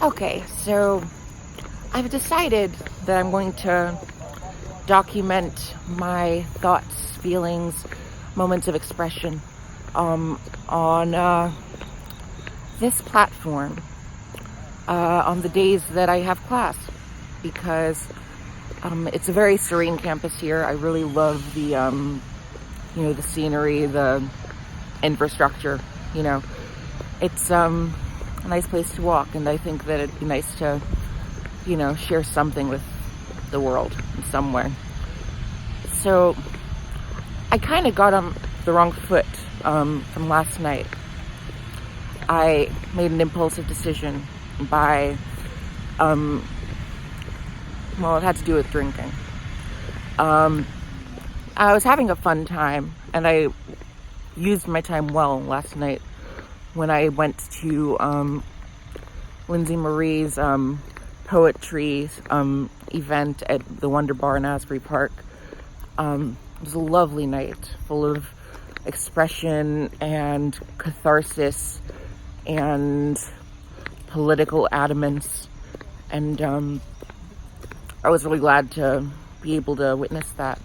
Okay, so I've decided that I'm going to document my thoughts, feelings, moments of expression on this platform on the days that I have class, because it's a very serene campus here. I really love the the scenery, the infrastructure. It's a nice place to walk, and I think that it'd be nice to share something with the world in some way. So I kind of got on the wrong foot from last night. I made an impulsive decision by it had to do with drinking. I was having a fun time, and I used my time well last night when I went to Lindsay Marie's poetry event at the Wonder Bar in Asbury Park. It was a lovely night, full of expression and catharsis and political adamance, and I was really glad to be able to witness that.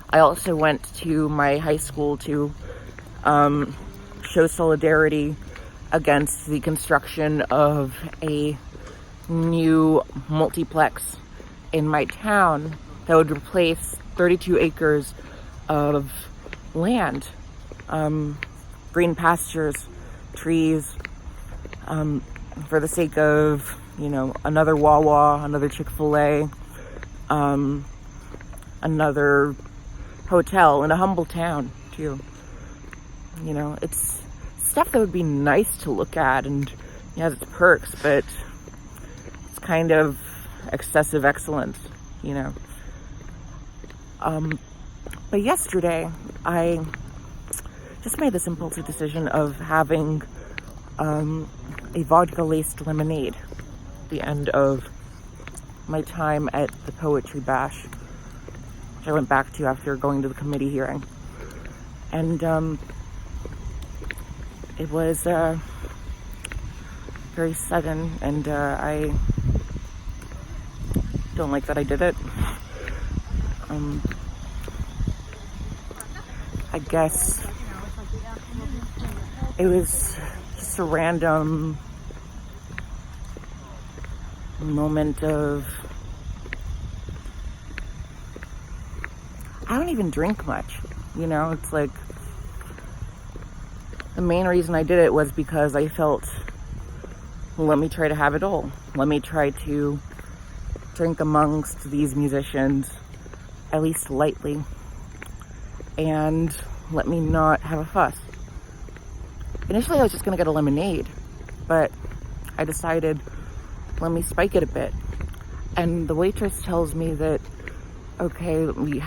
I also went to my high school to show solidarity against the construction of a new multiplex in my town that would replace 32 acres of land, green pastures, trees, for the sake of, another Wawa, another Chick-fil-A, another hotel in a humble town too. It's stuff that would be nice to look at and has its perks, but it's kind of excessive excellence, But yesterday, I just made this impulsive decision of having a vodka-laced lemonade at the end of my time at the Poetry Bash, which I went back to after going to the committee hearing. And it was very sudden, and I don't like that I did it. I guess it was just a random moment of, I don't even drink much, it's like, the main reason I did it was because I felt, well, let me try to have it all. Let me try to drink amongst these musicians, at least lightly, and let me not have a fuss. Initially, I was just gonna get a lemonade, but I decided, let me spike it a bit. And the waitress tells me that, okay, do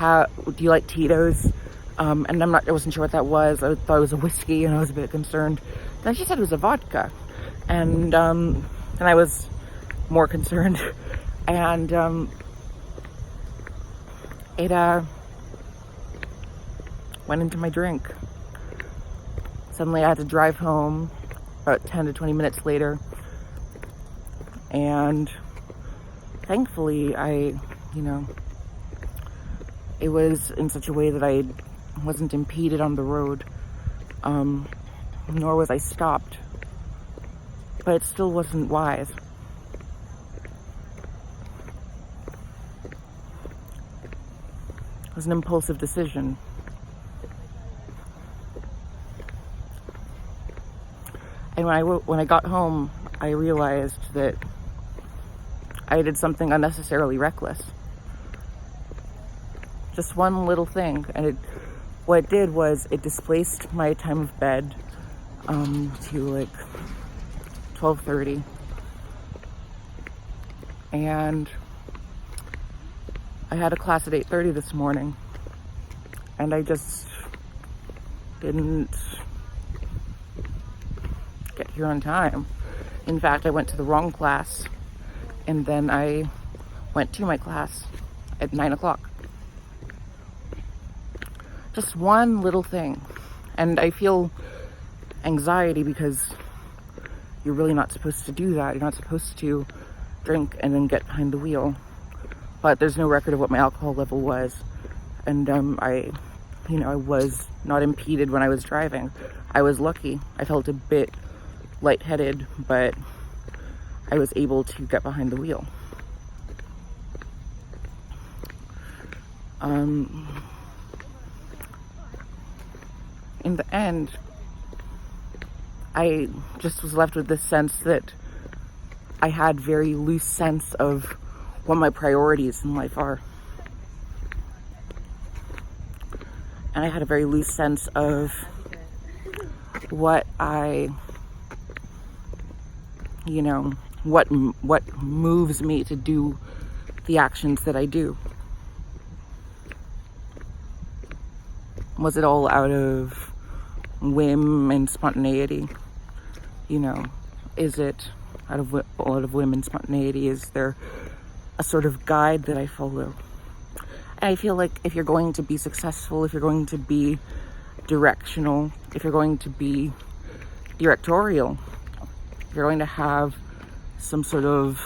you like Tito's? And I wasn't sure what that was. I thought it was a whiskey, and I was a bit concerned. Then she said it was a vodka, and I was more concerned. And it went into my drink. Suddenly I had to drive home about 10 to 20 minutes later, and thankfully it was in such a way that I wasn't impeded on the road, nor was I stopped, but it still wasn't wise. It was an impulsive decision. And when I got home, I realized that I did something unnecessarily reckless. Just one little thing, and what it did was it displaced my time of bed to like 12:30, and I had a class at 8:30 this morning, and I just didn't get here on time. In fact, I went to the wrong class, and then I went to my class at 9 o'clock. Just one little thing. And I feel anxiety because, you're really not supposed to do that. You're not supposed to drink and then get behind the wheel. But there's no record of what my alcohol level was. And I was not impeded when I was driving. I was lucky. I felt a bit lightheaded, but I was able to get behind the wheel. In the end, I just was left with this sense that I had very loose sense of what my priorities in life are. And I had a very loose sense of what what moves me to do the actions that I do. Was it all out of whim and spontaneity? Is it out of whim and spontaneity? Is there a sort of guide that I follow? And I feel like if you're going to be successful, if you're going to be directional, if you're going to be directorial, if you're going to have some sort of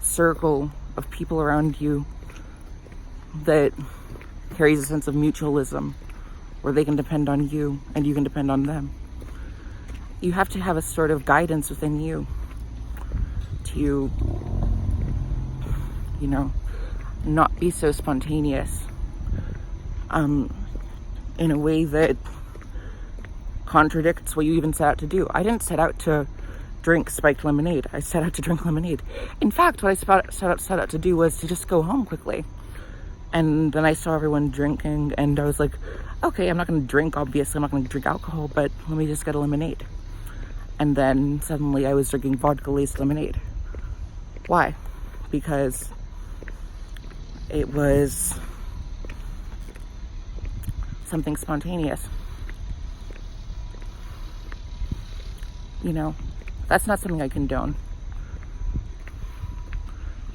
circle of people around you that carries a sense of mutualism, where they can depend on you and you can depend on them, you have to have a sort of guidance within you to, not be so spontaneous in a way that contradicts what you even set out to do. I didn't set out to drink spiked lemonade. I set out to drink lemonade. In fact, what I set out to do was to just go home quickly. And then I saw everyone drinking, and I was like, okay, I'm not going to drink, obviously. I'm not going to drink alcohol, but let me just get a lemonade. And then suddenly I was drinking vodka-laced lemonade. Why? Because it was something spontaneous. That's not something I condone.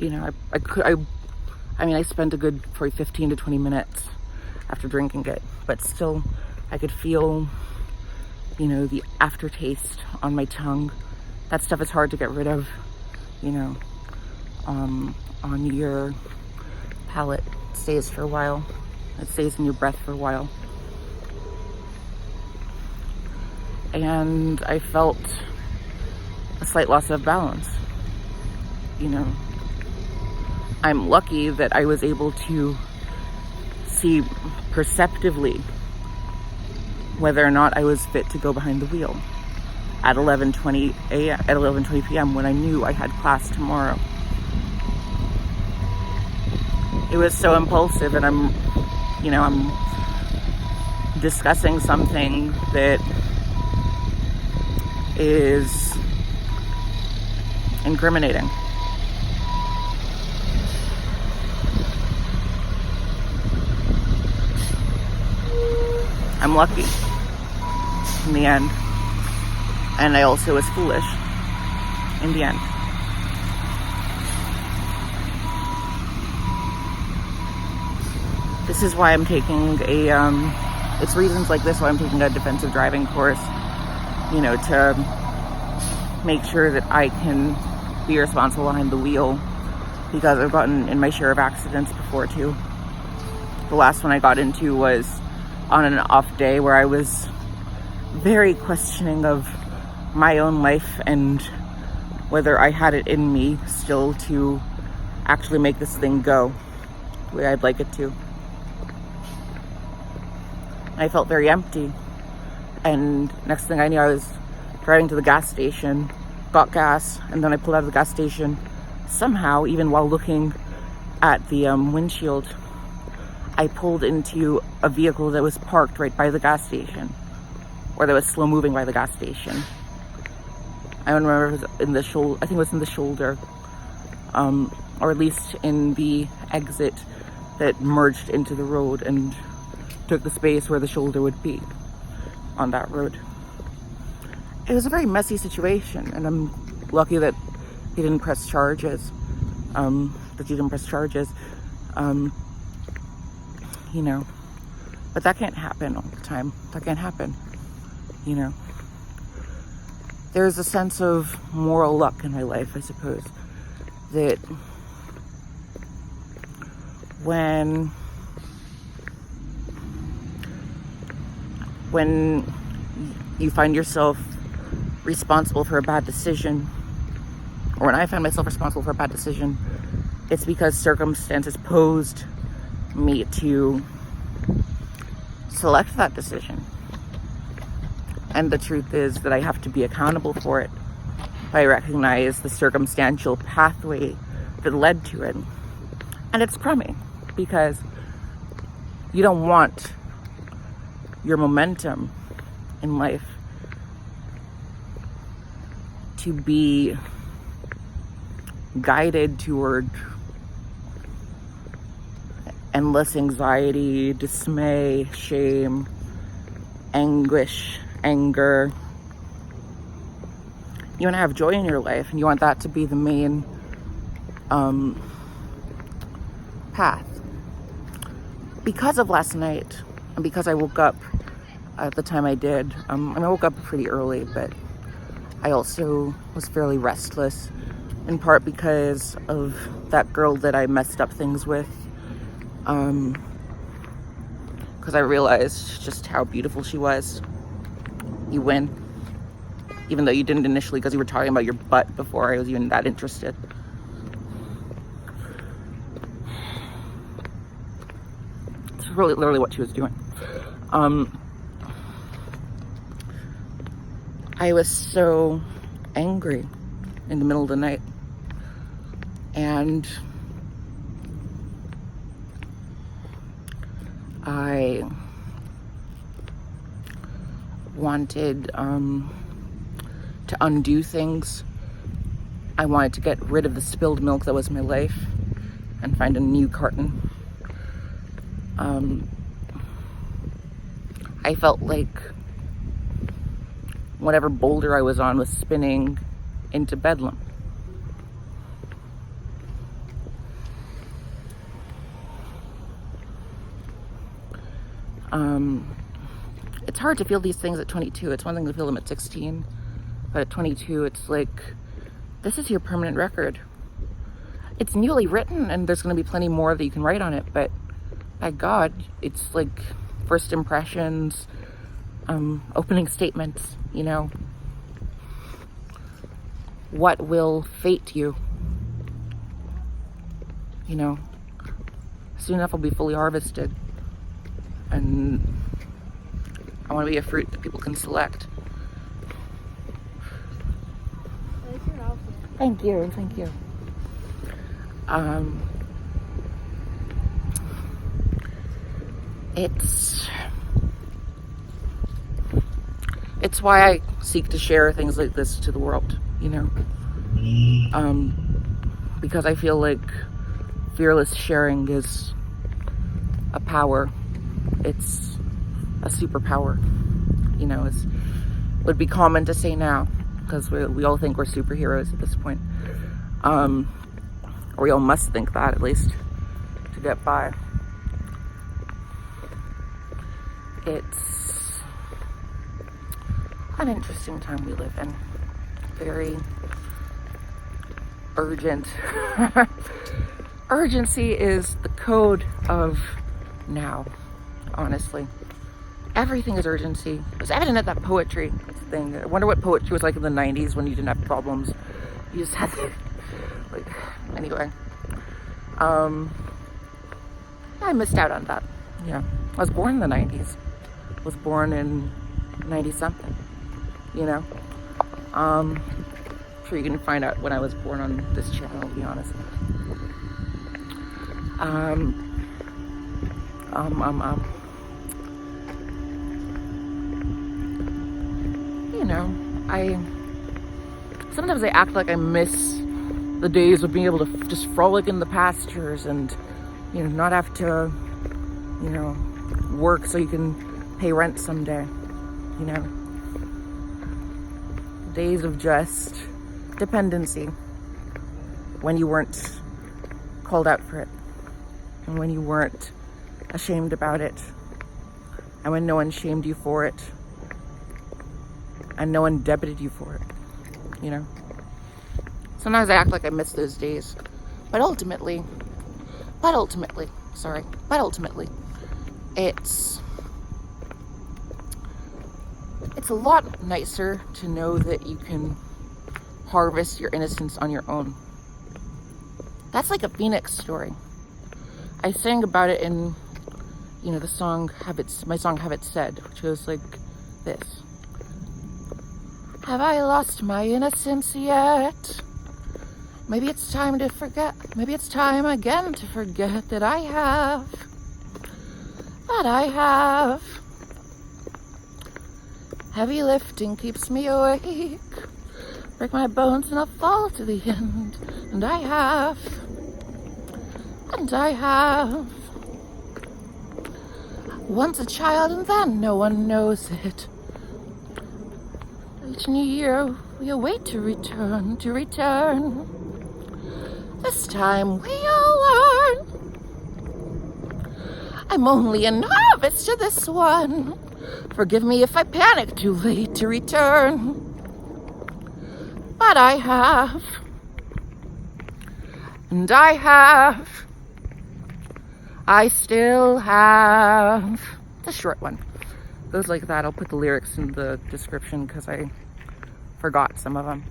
I spent a good probably 15 to 20 minutes after drinking it, but still I could feel, the aftertaste on my tongue. That stuff is hard to get rid of, on your palate. It stays for a while. It stays in your breath for a while. And I felt a slight loss of balance. I'm lucky that I was able to see perceptively whether or not I was fit to go behind the wheel at 11:20 p.m. when I knew I had class tomorrow. It was so impulsive, and I'm discussing something that is incriminating. I'm lucky in the end, and I also was foolish in the end. This is why I'm taking it's reasons like this why I'm taking a defensive driving course, to make sure that I can be responsible behind the wheel, because I've gotten in my share of accidents before too. The last one I got into was on an off day where I was very questioning of my own life and whether I had it in me still to actually make this thing go the way I'd like it to. I felt very empty, and next thing I knew, I was driving to the gas station, got gas, and then I pulled out of the gas station. Somehow, even while looking at the windshield, I pulled into a vehicle that was parked right by the gas station, or that was slow moving by the gas station. I don't remember if it was in the shoulder. I think it was in the shoulder, or at least in the exit that merged into the road and took the space where the shoulder would be on that road. It was a very messy situation, and I'm lucky that he didn't press charges. But that can't happen all the time. That can't happen, there's a sense of moral luck in my life, I suppose, that when you find yourself responsible for a bad decision, or when I find myself responsible for a bad decision, it's because circumstances posed me to select that decision. And the truth is that I have to be accountable for it. I recognize the circumstantial pathway that led to it. And it's crummy, because you don't want your momentum in life to be guided toward endless anxiety, dismay, shame, anguish, anger. You want to have joy in your life, and you want that to be the main path. Because of last night, and because I woke up at the time I did, I woke up pretty early, but I also was fairly restless, in part because of that girl that I messed up things with. Because I realized just how beautiful she was. You win. Even though you didn't initially, because you were talking about your butt before I was even that interested. It's really literally what she was doing. I was so angry in the middle of the night. And I wanted to undo things. I wanted to get rid of the spilled milk that was my life and find a new carton. I felt like whatever boulder I was on was spinning into bedlam. It's hard to feel these things at 22. It's one thing to feel them at 16, but at 22, it's like, this is your permanent record. It's newly written, and there's going to be plenty more that you can write on it, but by God, it's like first impressions, opening statements, you know. What will fate you? You know, soon enough I'll be fully harvested, and I want to be a fruit that people can select. I like your outfit. Thank you, thank you. It's why I seek to share things like this to the world, you know. Because I feel like fearless sharing is a power. It's a superpower, you know. It would be common to say now, because we all think we're superheroes at this point, or we all must think that, at least, to get by. It's an interesting time we live in. Very urgent. Urgency is the code of now, honestly. Everything is urgency. It was evident at that poetry thing. I wonder what poetry was like in the 90s when you didn't have problems. You just had to, like, anyway. I missed out on that. Yeah. I was born in the 90s. I was born in 90-something, you know. I'm sure you can find out when I was born on this channel, to be honest. You know, sometimes I act like I miss the days of being able to just frolic in the pastures and, you know, not have to, you know, work so you can pay rent someday, you know. Days of just dependency, when you weren't called out for it, and when you weren't ashamed about it, and when no one shamed you for it, and no one debited you for it. you know. Sometimes I act like I miss those days. But ultimately, it's a lot nicer to know that you can harvest your innocence on your own. That's like a phoenix story. I sang about it in, you know, the song my song Have It Said, which goes like this. Have I lost my innocence yet? Maybe it's time to forget. Maybe it's time again to forget that I have. Heavy lifting keeps me awake. Break my bones and I'll fall to the end. And I have. Once a child and then no one knows it. Each new year we await to return. This time we'll learn. I'm only a novice to this one. Forgive me if I panic too late to return. But I have. And I have. I still have. It's a short one. Goes like that. I'll put the lyrics in the description because I forgot some of them.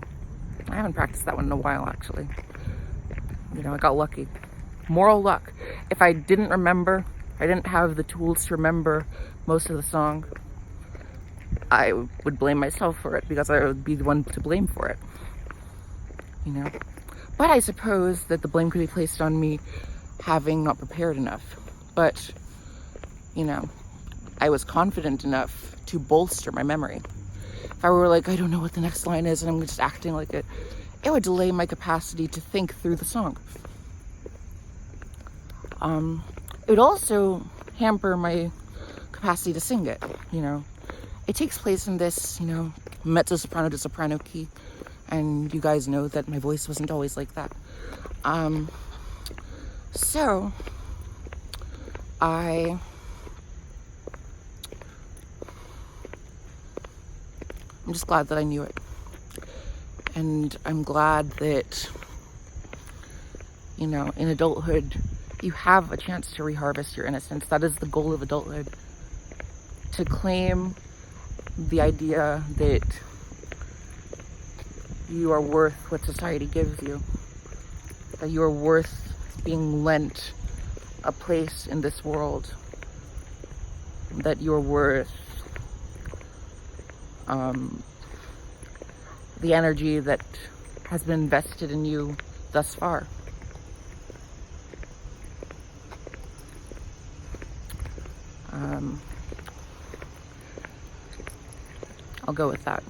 I haven't practiced that one in a while, actually. You know, I got lucky. Moral luck. If I didn't remember, I didn't have the tools to remember most of the song, I would blame myself for it because I would be the one to blame for it. You know? But I suppose that the blame could be placed on me having not prepared enough. But, you know, I was confident enough to bolster my memory. If I were like, I don't know what the next line is and I'm just acting like it, it would delay my capacity to think through the song. It would also hamper my capacity to sing it, you know. It takes place in this, you know, mezzo-soprano to soprano key, and you guys know that my voice wasn't always like that. So, I'm just glad that I knew it. And I'm glad that, you know, in adulthood, you have a chance to reharvest your innocence. That is the goal of adulthood. To claim the idea that you are worth what society gives you. That you are worth being lent a place in this world. That you are worth the energy that has been invested in you thus far. I'll go with that.